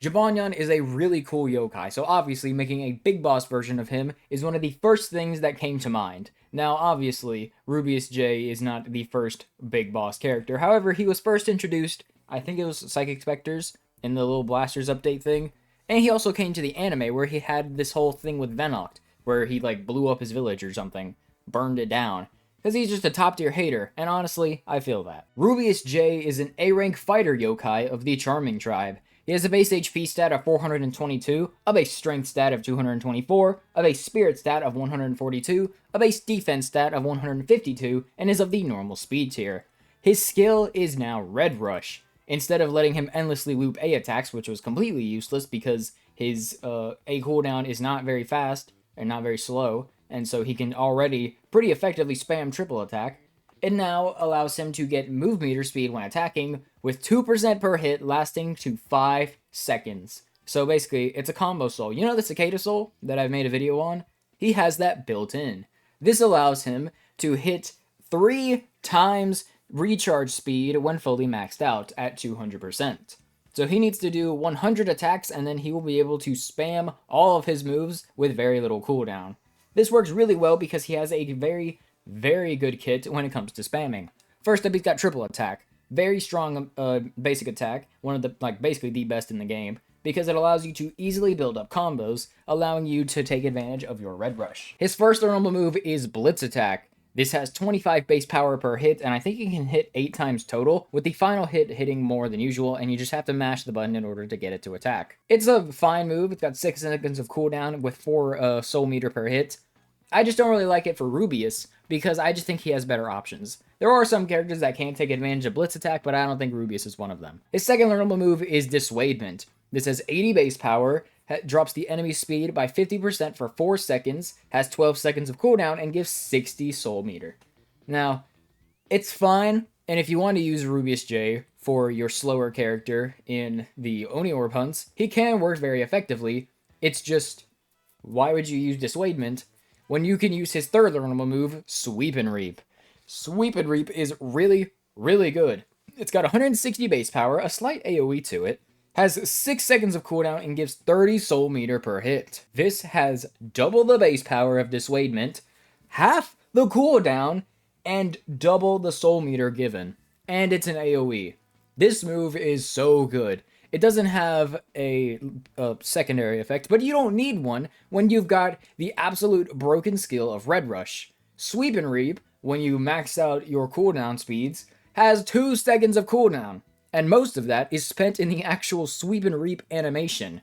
Jibanyan is a really cool yokai, so obviously making a big boss version of him is one of the first things that came to mind. Now, obviously, Rubeus J is not the first big boss character. However, he was first introduced, I think it was Psychic Specters, in the little Blasters update thing. And he also came to the anime where he had this whole thing with Venoct, where he like blew up his village or something, burned it down. Because he's just a top tier hater, and honestly, I feel that. Rubeus J is an A rank fighter yokai of the Charming tribe. He has a base HP stat of 422, a base strength stat of 224, a base spirit stat of 142, a base defense stat of 152, and is of the normal speed tier. His skill is now Red Rush. Instead of letting him endlessly loop A attacks, which was completely useless because his A cooldown is not very fast and not very slow, and so he can already pretty effectively spam triple attack, it now allows him to get move meter speed when attacking, with 2% per hit lasting to 5 seconds. So basically, it's a combo soul. You know the Cicada soul that I've made a video on? He has that built in. This allows him to hit 3 times recharge speed when fully maxed out at 200%. So he needs to do 100 attacks and then he will be able to spam all of his moves with very little cooldown. This works really well because he has a very good kit when it comes to spamming. First up, he's got triple attack. Very strong basic attack, one of the, basically the best in the game, because it allows you to easily build up combos, allowing you to take advantage of your Red Rush. His first normal move is Blitz Attack. This has 25 base power per hit, and I think it can hit 8 times total, with the final hit hitting more than usual, and you just have to mash the button in order to get it to attack. It's a fine move. It's got 6 seconds of cooldown with 4 soul meter per hit. I just don't really like it for Rubeus, because I just think he has better options. There are some characters that can't take advantage of Blitz Attack, but I don't think Rubeus is one of them. His second learnable move is Dissuadement. This has 80 base power, drops the enemy speed by 50% for 4 seconds, has 12 seconds of cooldown, and gives 60 soul meter. Now, it's fine, and if you want to use Rubeus J for your slower character in the Oni Orb hunts, he can work very effectively. It's just, why would you use Dissuadement when you can use his third learnable move, Sweep and Reap? Sweep and Reap is really good. It's got 160 base power, a slight AoE to it, has 6 seconds of cooldown, and gives 30 soul meter per hit. This has double the base power of Dissuadement, half the cooldown, and double the soul meter given. And it's an AoE. This move is so good. It doesn't have a secondary effect, but you don't need one when you've got the absolute broken skill of Red Rush. Sweep and Reap, when you max out your cooldown speeds, has 2 seconds of cooldown, and most of that is spent in the actual Sweep and Reap animation.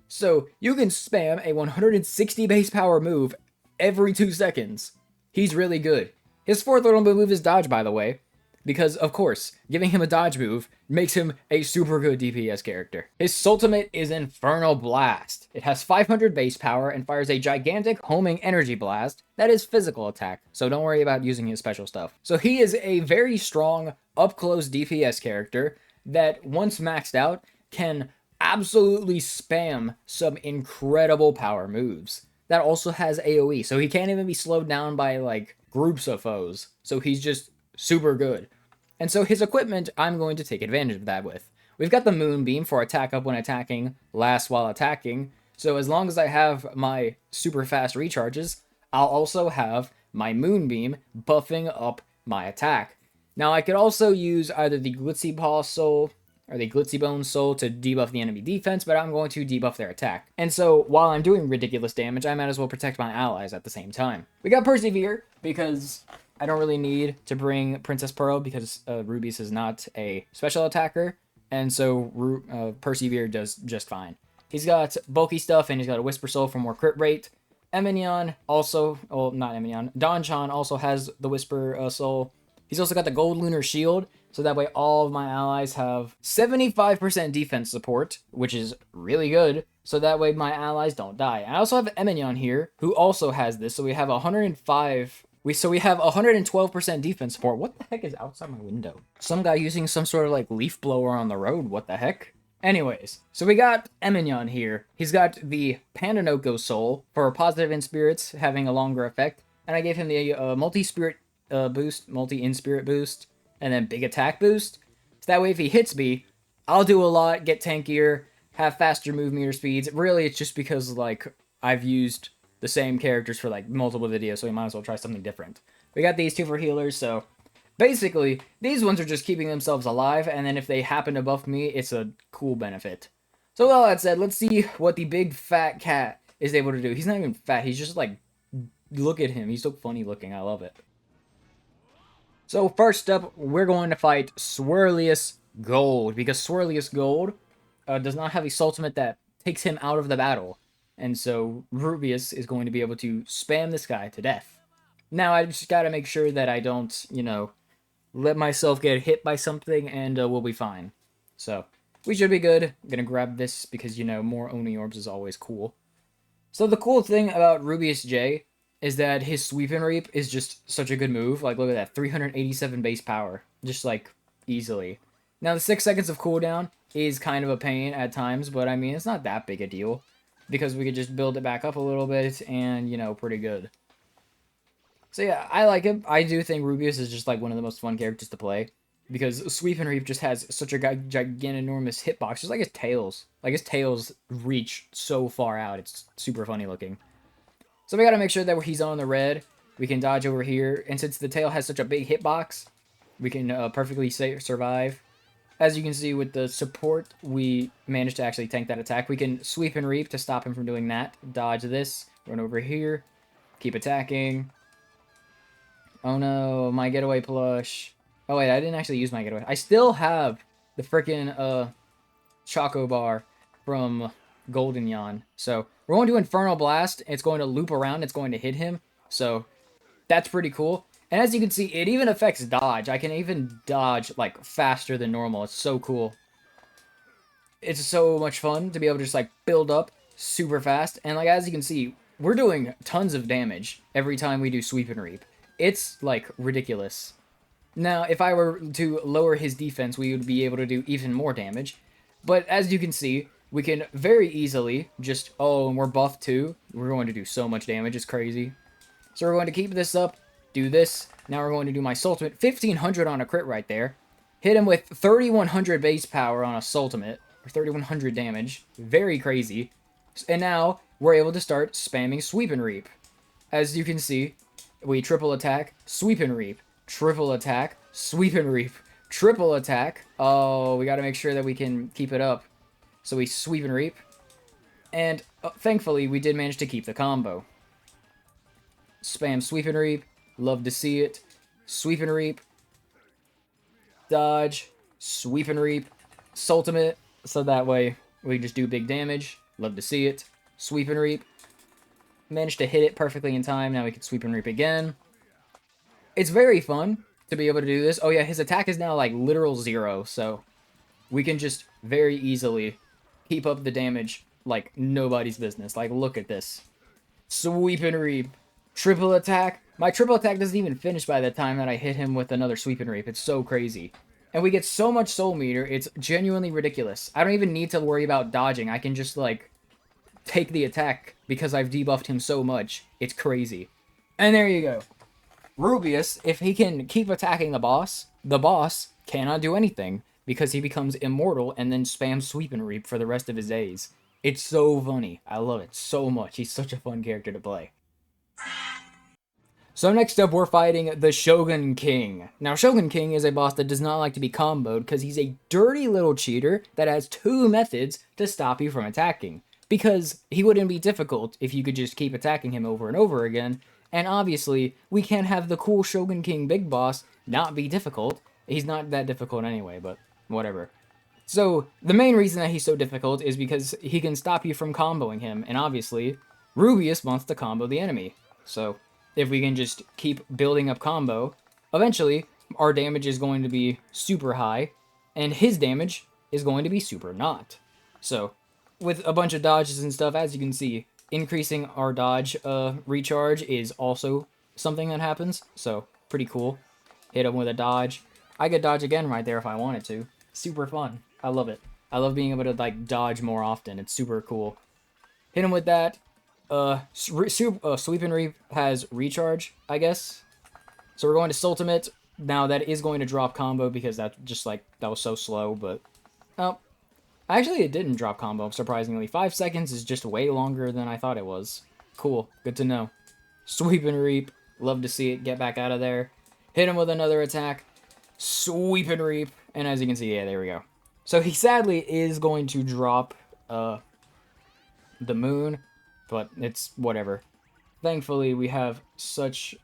So you can spam a 160 base power move every 2 seconds. He's really good. His fourth learnable move is Dodge, by the way, because, of course, giving him a dodge move makes him a super good DPS character. His ultimate is Infernal Blast. It has 500 base power and fires a gigantic homing energy blast that is physical attack, so don't worry about using his special stuff. So he is a very strong, up-close DPS character that, once maxed out, can absolutely spam some incredible power moves. That also has AoE, so he can't even be slowed down by, groups of foes. So he's just super good. And so his equipment, I'm going to take advantage of that with. We've got the Moonbeam for attack up when attacking, last while attacking. So as long as I have my super fast recharges, I'll also have my Moonbeam buffing up my attack. Now I could also use either the Glitzy Paw Soul or the Glitzy Bone Soul to debuff the enemy defense, but I'm going to debuff their attack. And so while I'm doing ridiculous damage, I might as well protect my allies at the same time. We got Persevere, because I don't really need to bring Princess Pearl because Rubeus is not a special attacker, and so Persevere does just fine. He's got bulky stuff, and he's got a Whisper Soul for more crit rate. Eminion also, well, not Eminion, Don-chan also has the Whisper Soul. He's also got the Gold Lunar Shield, so that way all of my allies have 75% defense support, which is really good, so that way my allies don't die. I also have Eminion here, who also has this, so we have 105... We have 112% defense support. What the heck is outside my window? Some guy using some sort of leaf blower on the road. What the heck? Anyways, so we got Eminion here. He's got the Pandanoko Soul for positive in spirits, having a longer effect. And I gave him the multi-spirit boost, multi-in-spirit boost, and then big attack boost. So that way if he hits me, I'll do a lot, get tankier, have faster move meter speeds. Really, it's just because, like, I've used the same characters for, like, multiple videos, so we might as well try something different. We got these two for healers, so basically, these ones are just keeping themselves alive, and then if they happen to buff me, it's a cool benefit. So with all that said, let's see what the big fat cat is able to do. He's not even fat, he's just like, look at him, he's so funny looking, I love it. So first up, we're going to fight Swirls Gold, because Swirls Gold does not have a ultimate that takes him out of the battle. And so Rubeus is going to be able to spam this guy to death. Now I just gotta make sure that I don't, you know, let myself get hit by something, and we'll be fine. So, we should be good. I'm gonna grab this because, you know, more Oni Orbs is always cool. So the cool thing about Rubeus J is that his Sweep and Reap is just such a good move. Like, look at that, 387 base power. Just, like, easily. Now, the 6 seconds of cooldown is kind of a pain at times, but, I mean, it's not that big a deal. Because we could just build it back up a little bit, and, you know, pretty good. So yeah, I like him. I do think Rubeus is just like one of the most fun characters to play. Because Sweep and Reap just has such a gigantic hitbox. Just like his tails. Like his tails reach so far out. It's super funny looking. So we gotta make sure that he's on the red. We can dodge over here. And since the tail has such a big hitbox, we can perfectly survive. As you can see with the support, we managed to actually tank that attack. We can Sweep and Reap to stop him from doing that. Dodge this. Run over here. Keep attacking. Oh no, my getaway plush. Oh wait, I didn't actually use my getaway. I still have the freaking Choco Bar from Golden Yawn. So we're going to Infernal Blast. It's going to loop around. It's going to hit him. So that's pretty cool. And as you can see, it even affects dodge. I can even dodge like faster than normal. It's so cool. It's so much fun to be able to just like build up super fast. And like as you can see, we're doing tons of damage every time we do Sweep and Reap. It's, like, ridiculous. Now, if I were to lower his defense, we would be able to do even more damage. But as you can see, we can very easily just... Oh, and we're buffed too. We're going to do so much damage. It's crazy. So we're going to keep this up. Do this. Now we're going to do my ultimate. 1500 on a crit right there. Hit him with 3100 base power on a ultimate. Or 3100 damage. Very crazy. And now, we're able to start spamming Sweep and Reap. As you can see... We triple attack, Sweep and Reap, triple attack, Sweep and Reap, triple attack. Oh, we gotta make sure that we can keep it up. So we Sweep and Reap. And thankfully, we did manage to keep the combo. Spam Sweep and Reap. Love to see it. Sweep and Reap. Dodge. Sweep and Reap. Ultimate. So that way, we just do big damage. Love to see it. Sweep and Reap. Managed to hit it perfectly in time. Now we can Sweep and Reap again. It's very fun to be able to do this. Oh yeah, his attack is now like literal 0, so we can just very easily keep up the damage like nobody's business. Like, look at this. Sweep and Reap. Triple attack. My triple attack doesn't even finish by the time that I hit him with another Sweep and Reap. It's so crazy. And we get so much soul meter, it's genuinely ridiculous. I don't even need to worry about dodging. I can just like... take the attack because I've debuffed him so much. It's crazy. And there you go. Rubeus, if he can keep attacking the boss cannot do anything because he becomes immortal and then spams Sweep and Reap for the rest of his days. It's so funny. I love it so much. He's such a fun character to play. So next up, we're fighting the Shogun King. Now, Shogun King is a boss that does not like to be comboed because he's a dirty little cheater that has 2 methods to stop you from attacking. Because he wouldn't be difficult if you could just keep attacking him over and over again. And obviously, we can't have the cool Shogun King Big Boss not be difficult. He's not that difficult anyway, but whatever. So, the main reason that he's so difficult is because he can stop you from comboing him. And obviously, Rubeus wants to combo the enemy. So, if we can just keep building up combo, eventually, our damage is going to be super high. And his damage is going to be super not. So... with a bunch of dodges and stuff, as you can see, increasing our dodge recharge is also something that happens. So, pretty cool. Hit him with a dodge. I could dodge again right there if I wanted to. Super fun. I love it. I love being able to, like, dodge more often. It's super cool. Hit him with that. Sweep and Reap has recharge, I guess. So we're going to Ultimate. Now, that is going to drop combo because that just, like, that was so slow, but... Oh. Actually, it didn't drop combo, surprisingly. 5 seconds is just way longer than I thought it was. Cool. Good to know. Sweep and Reap. Love to see it get back out of there. Hit him with another attack. Sweep and Reap. And as you can see, yeah, there we go. So he sadly is going to drop the moon, but it's whatever. Thankfully, we have such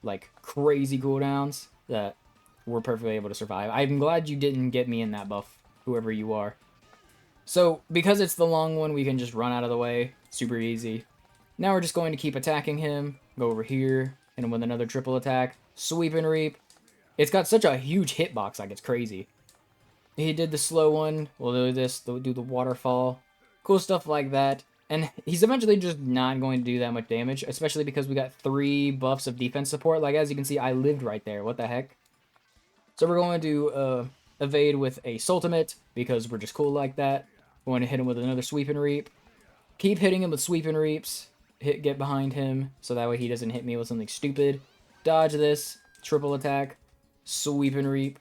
like crazy cooldowns that we're perfectly able to survive. I'm glad you didn't get me in that buff, whoever you are. So because it's the long one, we can just run out of the way. Super easy. Now we're just going to keep attacking him. Go over here, hit him with another triple attack. Sweep and Reap. It's got such a huge hitbox, like it's crazy. He did the slow one. We'll do this. We'll do the waterfall. Cool stuff like that. And he's eventually just not going to do that much damage, especially because we got 3 buffs of defense support. Like, as you can see, I lived right there. What the heck? So we're going to evade with a Sultimate, because we're just cool like that. We're going to hit him with another Sweep and Reap. Keep hitting him with Sweep and Reaps. Get behind him, so that way he doesn't hit me with something stupid. Dodge this. Triple attack. Sweep and Reap.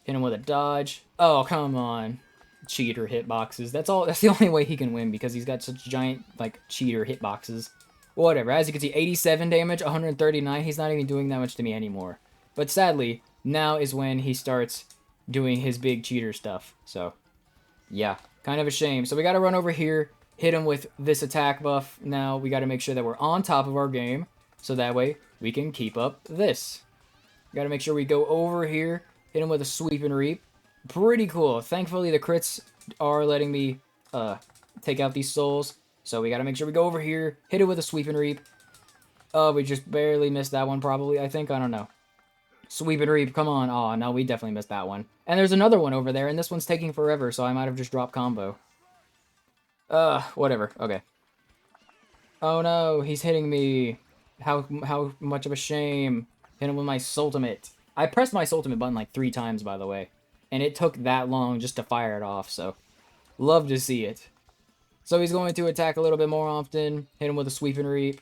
Hit him with a dodge. Oh, come on. Cheater hitboxes. That's the only way he can win, because he's got such giant, like, cheater hitboxes. Whatever. As you can see, 87 damage, 139. He's not even doing that much to me anymore. But sadly, now is when he starts doing his big cheater stuff. So, yeah. Kind of a shame. So we gotta run over here, hit him with this attack buff. Now we gotta make sure that we're on top of our game, so that way we can keep up this. Gotta make sure we go over here, hit him with a Sweep and Reap. Pretty cool. Thankfully, the crits are letting me take out these souls. So we gotta make sure we go over here, hit it with a Sweep and Reap. Oh, we just barely missed that one, probably, I think. I don't know. Sweep and Reap, come on. Oh, no, we definitely missed that one. And there's another one over there, and this one's taking forever, so I might have just dropped combo. Whatever. Okay. Oh, no, he's hitting me. How much of a shame. Hit him with my Sultimate. I pressed my Sultimate button like 3 times, by the way. And it took that long just to fire it off, so love to see it. So he's going to attack a little bit more often. Hit him with a Sweep and Reap.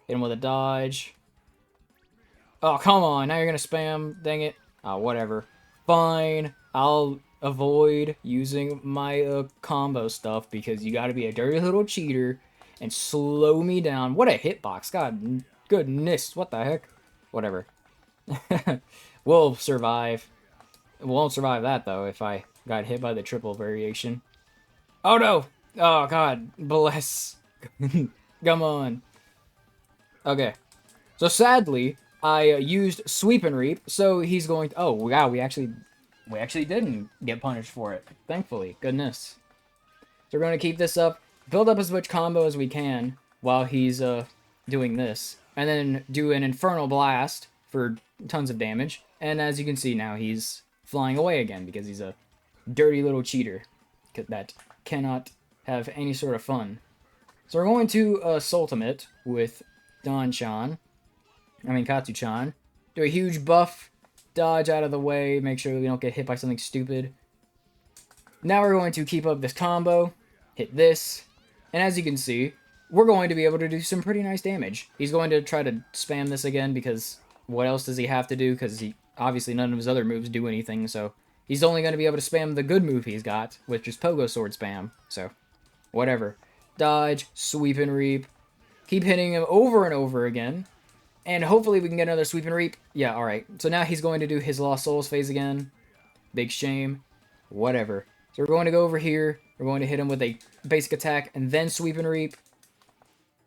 Hit him with a dodge. Oh, come on. Now you're going to spam. Dang it. Oh, whatever. Fine. I'll avoid using my combo stuff, because you got to be a dirty little cheater and slow me down. What a hitbox. God goodness. What the heck? Whatever. We'll survive. Won't survive that, though, if I got hit by the triple variation. Oh, no! Oh, God. Bless. Come on. Okay. So, sadly, I used Sweep and Reap, so he's going to... Oh, wow, we actually didn't get punished for it. Thankfully. Goodness. So, we're going to keep this up. Build up as much combo as we can while he's doing this. And then do an Infernal Blast for tons of damage. And as you can see now, he's flying away again, because he's a dirty little cheater that cannot have any sort of fun. So we're going to Sultimate with Katsu-chan. Do a huge buff, dodge out of the way, make sure we don't get hit by something stupid. Now we're going to keep up this combo, hit this, and as you can see, we're going to be able to do some pretty nice damage. He's going to try to spam this again, because what else does he have to do? Because obviously none of his other moves do anything, so he's only going to be able to spam the good move he's got, which is Pogo Sword spam. So, whatever. Dodge, Sweep and Reap. Keep hitting him over and over again. And hopefully we can get another Sweep and Reap. Yeah, alright. So now he's going to do his Lost Souls phase again. Big shame. Whatever. So we're going to go over here. We're going to hit him with a basic attack and then Sweep and Reap.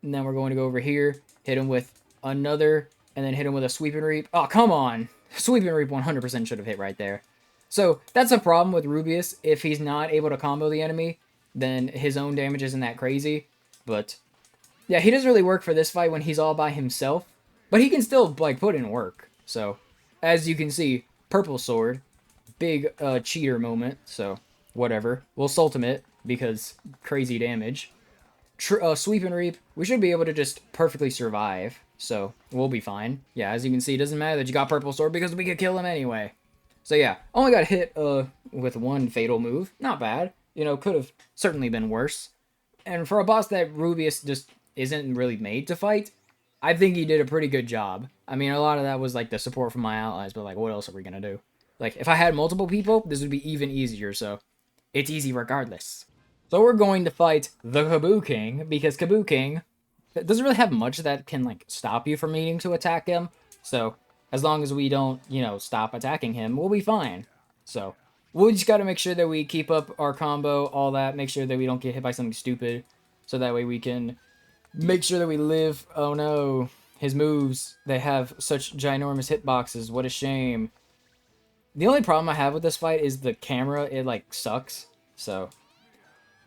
And then we're going to go over here. Hit him with another, and then hit him with a Sweep and Reap. Oh, come on! Sweep and Reap 100% should have hit right there. So, that's a problem with Rubeus. If he's not able to combo the enemy, then his own damage isn't that crazy. But, yeah, he doesn't really work for this fight when he's all by himself. But he can still, like, put in work. So, as you can see, Purple Sword, big cheater moment. So, whatever. We'll Sultimate, because crazy damage. Sweep and Reap, we should be able to just perfectly survive. So, we'll be fine. Yeah, as you can see, it doesn't matter that you got Purple Sword, because we could kill him anyway. So yeah, only got hit with one fatal move. Not bad. You know, could have certainly been worse. And for a boss that Rubeus just isn't really made to fight, I think he did a pretty good job. I mean, a lot of that was like the support from my allies, but like, what else are we gonna do? Like, if I had multiple people, this would be even easier, so it's easy regardless. So we're going to fight the Kabuking, because Kabuking doesn't really have much that can, like, stop you from needing to attack him. So, as long as we don't, you know, stop attacking him, we'll be fine. So, we just gotta make sure that we keep up our combo, all that, make sure that we don't get hit by something stupid, so that way we can make sure that we live. Oh no, his moves, they have such ginormous hitboxes, what a shame. The only problem I have with this fight is the camera, it, like, sucks, so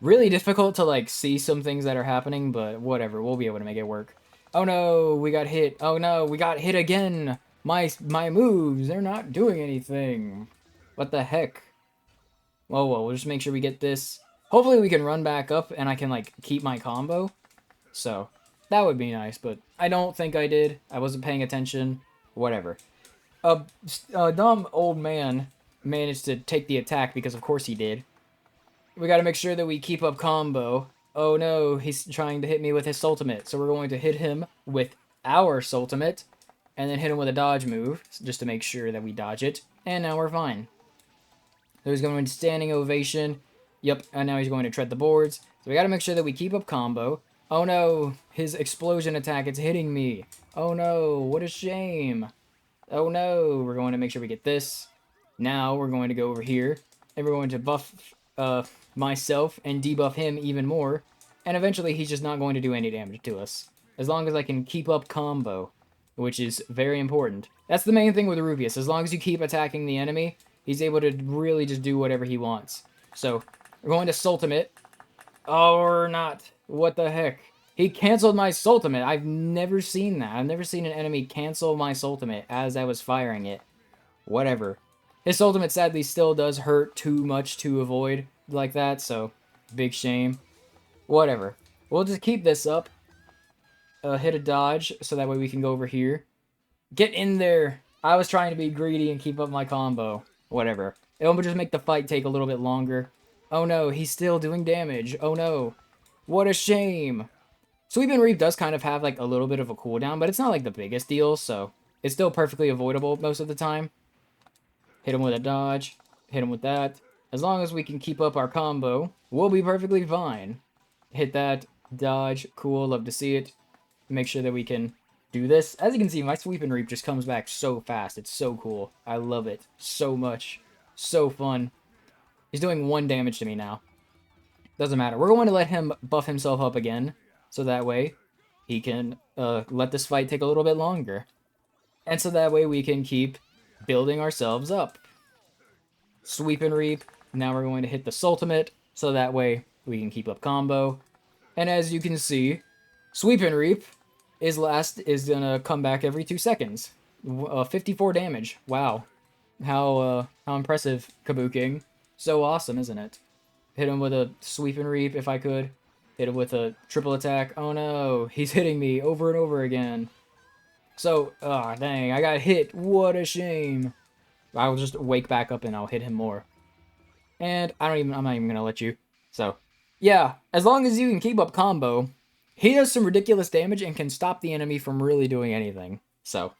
really difficult to, like, see some things that are happening, but whatever, we'll be able to make it work. Oh no, we got hit. Oh no, we got hit again. My moves, they're not doing anything. What the heck? Oh well, we'll just make sure we get this. Hopefully we can run back up and I can, like, keep my combo. So, that would be nice, but I don't think I did. I wasn't paying attention. Whatever. A dumb old man managed to take the attack because of course he did. We gotta make sure that we keep up combo. Oh no, he's trying to hit me with his ultimate. So we're going to hit him with our ultimate, and then hit him with a dodge move, just to make sure that we dodge it. And now we're fine. So he's going to standing ovation. Yep, and now he's going to tread the boards. So we gotta make sure that we keep up combo. Oh no, his explosion attack, it's hitting me. Oh no, what a shame. Oh no, we're going to make sure we get this. Now we're going to go over here, and we're going to buff myself and debuff him even more, and eventually he's just not going to do any damage to us, as long as I can keep up combo, which is very important. That's the main thing with Rubeus. As long as you keep attacking the enemy, he's able to really just do whatever he wants. So we're going to ultimate. Oh, or not. What the heck? He canceled my ultimate. I've never seen that. I've never seen an enemy cancel my ultimate as I was firing it. Whatever. His ultimate sadly still does hurt too much to avoid like that, so big shame. Whatever. We'll just keep this up. Hit a dodge, so that way we can go over here. Get in there! I was trying to be greedy and keep up my combo. Whatever. It'll just make the fight take a little bit longer. Oh no, he's still doing damage. Oh no. What a shame. Sweep and Reap does kind of have, like, a little bit of a cooldown, but it's not, like, the biggest deal, so it's still perfectly avoidable most of the time. Hit him with a dodge. Hit him with that. As long as we can keep up our combo, we'll be perfectly fine. Hit that. Dodge. Cool. Love to see it. Make sure that we can do this. As you can see, my Sweep and Reap just comes back so fast. It's so cool. I love it so much. So fun. He's doing 1 damage to me now. Doesn't matter. We're going to let him buff himself up again, so that way he can let this fight take a little bit longer. And so that way we can keep building ourselves up. Sweep and Reap. Now we're going to hit the ultimate, so that way we can keep up combo. And as you can see, Sweep and Reap is gonna come back every 2 seconds. 54 damage. Wow. How impressive, Kabuking. So awesome, isn't it? Hit him with a Sweep and Reap if I could. Hit him with a triple attack. Oh no, he's hitting me over and over again. So, dang, I got hit. What a shame. I'll just wake back up and I'll hit him more. And I'm not even gonna let you. So, yeah, as long as you can keep up combo, he does some ridiculous damage and can stop the enemy from really doing anything. So,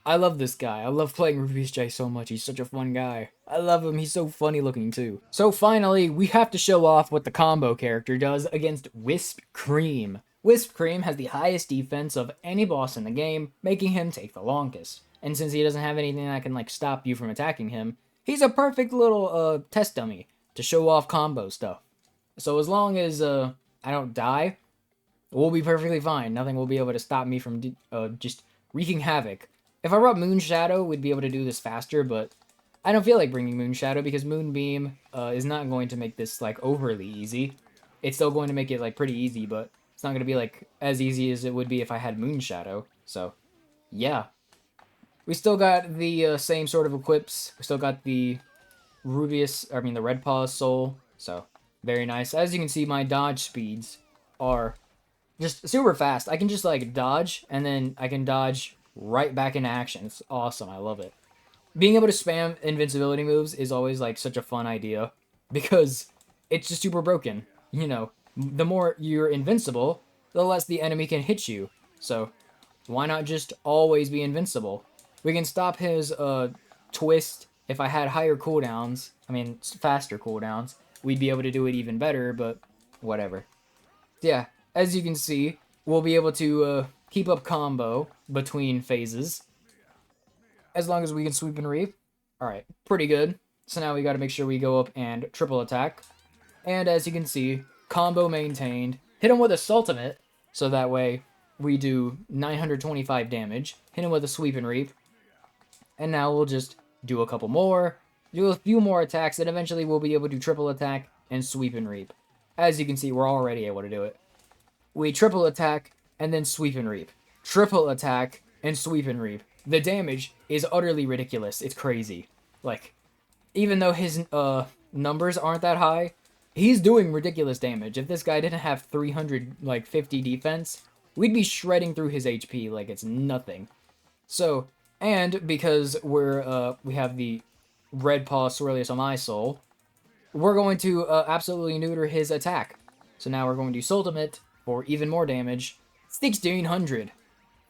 I love this guy. I love playing Rubeus J so much. He's such a fun guy. I love him. He's so funny looking too. So finally, we have to show off what the combo character does against Whisped Cream. Whisped Cream has the highest defense of any boss in the game, making him take the longest. And since he doesn't have anything that can, like, stop you from attacking him, he's a perfect little test dummy to show off combo stuff. So as long as I don't die, we'll be perfectly fine. Nothing will be able to stop me from just wreaking havoc. If I brought Moonshadow, we'd be able to do this faster, but I don't feel like bringing Moonshadow because Moonbeam is not going to make this, like, overly easy. It's still going to make it, like, pretty easy, but it's not going to be, like, as easy as it would be if I had Moonshadow. So, yeah. We still got the same sort of equips. We still got the the Red Paw Soul. So, very nice. As you can see, my dodge speeds are just super fast. I can just, like, dodge, and then I can dodge right back into action. It's awesome. I love it. Being able to spam invincibility moves is always, like, such a fun idea because it's just super broken. You know, the more you're invincible, the less the enemy can hit you. So, why not just always be invincible? We can stop his twist if I had higher cooldowns. I mean, faster cooldowns. we'd be able to do it even better, but whatever. Yeah, as you can see, we'll be able to keep up combo between phases. As long as we can sweep and reap. Alright, pretty good. So now we gotta make sure we go up and triple attack. And as you can see, combo maintained. Hit him with a ultimate, so that way we do 925 damage. Hit him with a sweep and reap. And now we'll just do a couple more, do a few more attacks, and eventually we'll be able to triple attack and sweep and reap. As you can see, we're already able to do it. We triple attack and then sweep and reap. Triple attack and sweep and reap. The damage is utterly ridiculous. It's crazy. Like, even though his numbers aren't that high, he's doing ridiculous damage. If this guy didn't have 350 defense, we'd be shredding through his HP like it's nothing. So, and because we have the Red Paw Swirlius on my soul, we're going to absolutely neuter his attack. So now we're going to ultimate for even more damage. 1600.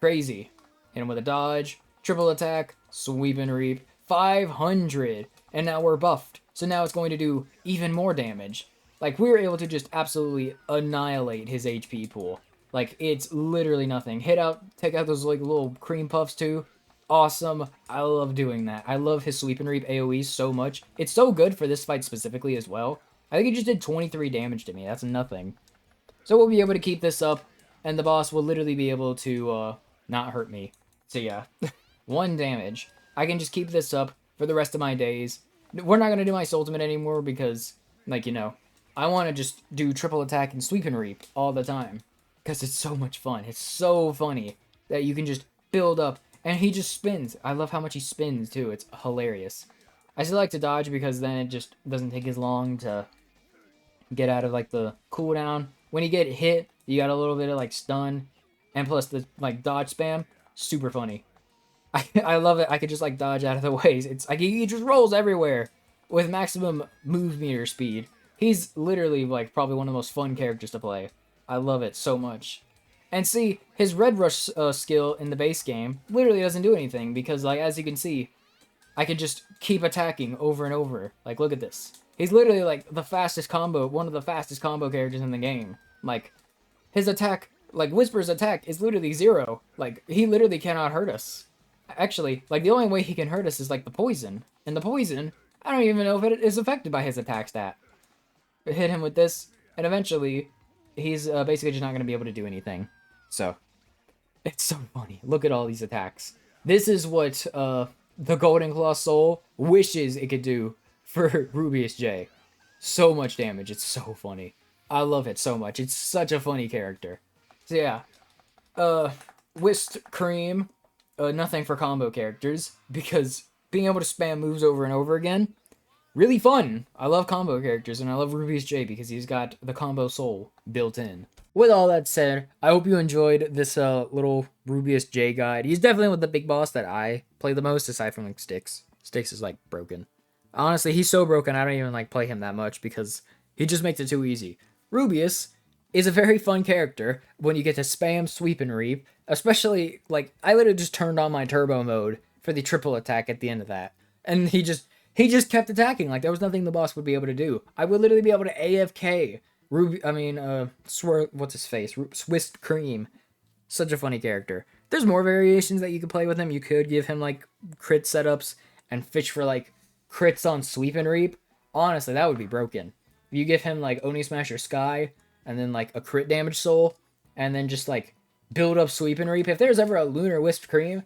Crazy. Hit him with a dodge, triple attack, sweep and reap. 500. And now we're buffed. So now it's going to do even more damage. Like, we were able to just absolutely annihilate his HP pool. Like, it's literally nothing. Take out those, like, little cream puffs, too. Awesome. I love doing that. I love his sweep and reap AoE so much. It's so good for this fight specifically as well. I think he just did 23 damage to me. That's nothing. So we'll be able to keep this up, and the boss will literally be able to, not hurt me. So yeah, 1 damage. I can just keep this up for the rest of my days. We're not going to do my ultimate anymore because, like, you know, I want to just do triple attack and sweep and reap all the time. Because it's so much fun. It's so funny that you can just build up. And he just spins. I love how much he spins, too. It's hilarious. I still like to dodge because then it just doesn't take as long to get out of, like, the cooldown. When you get hit, you got a little bit of, like, stun. And plus the, like, dodge spam. Super funny. I love it. I could just, like, dodge out of the way. It's like he just rolls everywhere with maximum move meter speed. He's literally, like, probably one of the most fun characters to play. I love it so much. And see, his Red Rush skill in the base game literally doesn't do anything because, like, as you can see, I can just keep attacking over and over. Like, look at this. He's literally, like, the fastest combo, one of the fastest combo characters in the game. Like, his attack, like, Whisper's attack is literally 0. Like, he literally cannot hurt us. Actually, like, the only way he can hurt us is, like, the poison. And the poison, I don't even know if it is affected by his attack stat. Hit him with this, and eventually, he's basically just not going to be able to do anything. So, it's so funny. Look at all these attacks. This is what the Golden Claw Soul wishes it could do for Rubeus J. So much damage. It's so funny. I love it so much. It's such a funny character. So yeah, Whisped Cream, nothing for combo characters, because being able to spam moves over and over again, really fun. I love combo characters, and I love Rubeus J because he's got the combo soul built in. With all that said, I hope you enjoyed this little Rubeus J guide. He's definitely with the big boss that I play the most, aside from, like, Styx. Styx is, like, broken. Honestly, he's so broken, I don't even, like, play him that much because he just makes it too easy. Rubeus is a very fun character when you get to spam, sweep, and reap. Especially, like, I literally just turned on my turbo mode for the triple attack at the end of that. And he just kept attacking like there was nothing the boss would be able to do. I would literally be able to AFK what's his face? Whisped Cream. Such a funny character. There's more variations that you could play with him. You could give him, like, crit setups and fish for, like, crits on sweep and reap. Honestly, that would be broken. If you give him, like, Oni Smasher Sky and then, like, a crit damage soul and then just, like, build up sweep and reap. If there's ever a Lunar Whisped Cream,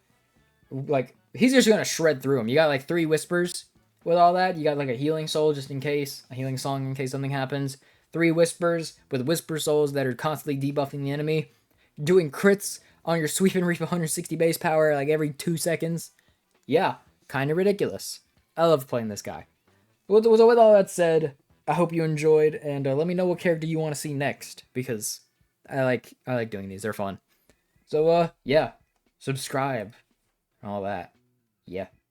like, he's just gonna shred through him. You got, like, 3 Whispers with all that. You got, like, a healing soul just in case. A healing song in case something happens. 3 Whispers with Whisper Souls that are constantly debuffing the enemy. Doing crits on your sweep and reap 160 base power, like, every 2 seconds. Yeah, kind of ridiculous. I love playing this guy. With all that said, I hope you enjoyed, and let me know what character you want to see next, because I like doing these. They're fun. So, yeah, subscribe and all that. Yeah.